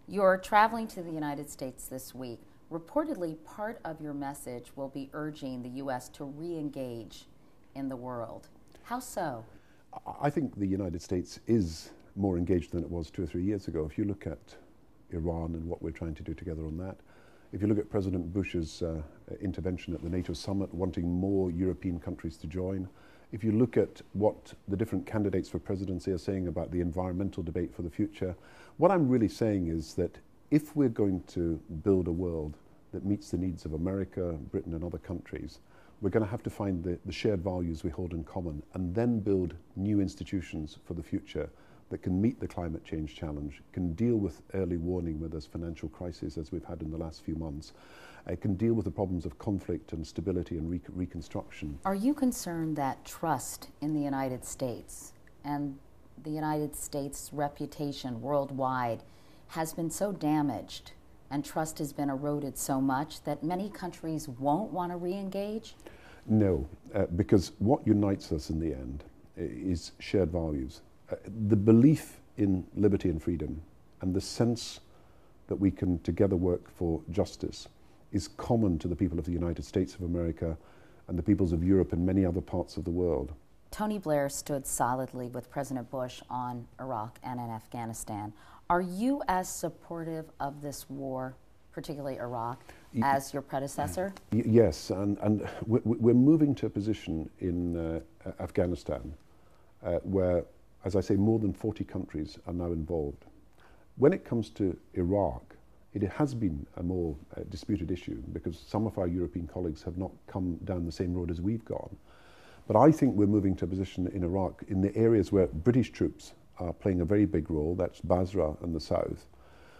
You're traveling to the United States this week. Reportedly, part of your message will be urging the U.S. to re-engage in the world. How so? I think the United States is more engaged than it was 2 or 3 years ago. If you look at Iran and what we're trying to do together on that, if you look at President Bush's intervention at the NATO summit, wanting more European countries to join, if you look at what the different candidates for presidency are saying about the environmental debate for the future, what I'm really saying is that if we're going to build a world that meets the needs of America, Britain and other countries, we're going to have to find the shared values we hold in common and then build new institutions for the future that can meet the climate change challenge, can deal with early warning where there's financial crises as we've had in the last few months, can deal with the problems of conflict and stability and reconstruction. Are you concerned that trust in the United States and the United States' reputation worldwide has been so damaged and trust has been eroded so much that many countries won't want to re-engage? No, because what unites us in the end is shared values. The belief in liberty and freedom and the sense that we can together work for justice is common to the people of the United States of America and the peoples of Europe and many other parts of the world. Tony Blair stood solidly with President Bush on Iraq and in Afghanistan. Are you as supportive of this war, particularly Iraq, as your predecessor? Yes, and we're moving to a position in Afghanistan where, as I say, more than 40 countries are now involved. When it comes to Iraq, it has been a more disputed issue because some of our European colleagues have not come down the same road as we've gone. But I think we're moving to a position in Iraq in the areas where British troops are playing a very big role, that's Basra and the south,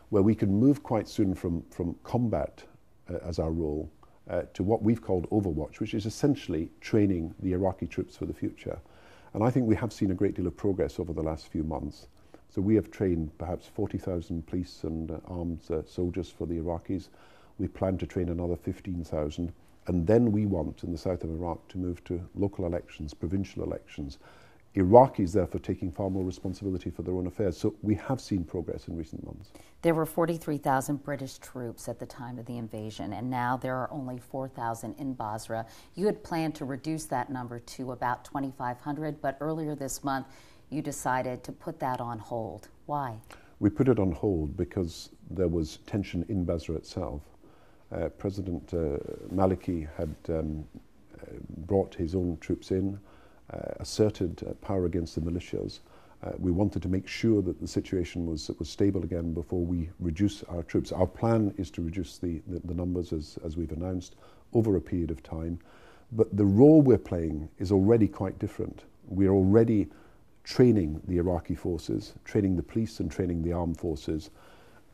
where we can move quite soon from combat as our role to what we've called Overwatch, which is essentially training the Iraqi troops for the future. And I think we have seen a great deal of progress over the last few months. So we have trained perhaps 40,000 police and armed soldiers for the Iraqis. We plan to train another 15,000. And then we want, in the south of Iraq, to move to local elections, provincial elections. Iraqis, therefore, taking far more responsibility for their own affairs. So we have seen progress in recent months. There were 43,000 British troops at the time of the invasion, and now there are only 4,000 in Basra. You had planned to reduce that number to about 2,500, but earlier this month, you decided to put that on hold. Why? We put it on hold because there was tension in Basra itself. President Maliki had brought his own troops in, asserted power against the militias. We wanted to make sure that the situation was stable again before we reduce our troops. Our plan is to reduce the numbers as we've announced over a period of time. But the role we're playing is already quite different. We're already training the Iraqi forces, training the police and training the armed forces.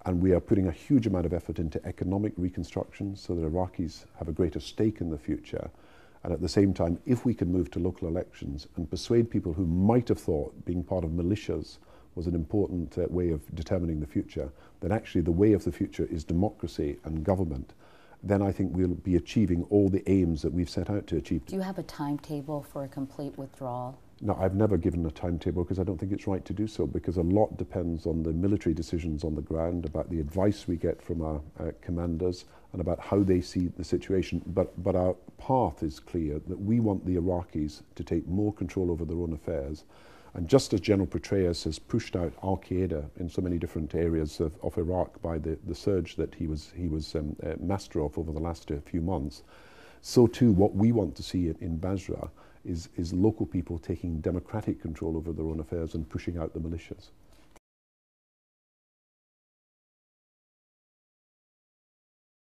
And we are putting a huge amount of effort into economic reconstruction so that Iraqis have a greater stake in the future. And at the same time, if we can move to local elections and persuade people who might have thought being part of militias was an important way of determining the future, then actually the way of the future is democracy and government, then I think we'll be achieving all the aims that we've set out to achieve. Do you have a timetable for a complete withdrawal? No, I've never given a timetable because I don't think it's right to do so, because a lot depends on the military decisions on the ground, about the advice we get from our commanders and about how they see the situation. But our path is clear, that we want the Iraqis to take more control over their own affairs. And just as General Petraeus has pushed out Al-Qaeda in so many different areas of Iraq by the surge that he was master of over the last few months, so too what we want to see in Basra is local people taking democratic control over their own affairs and pushing out the militias.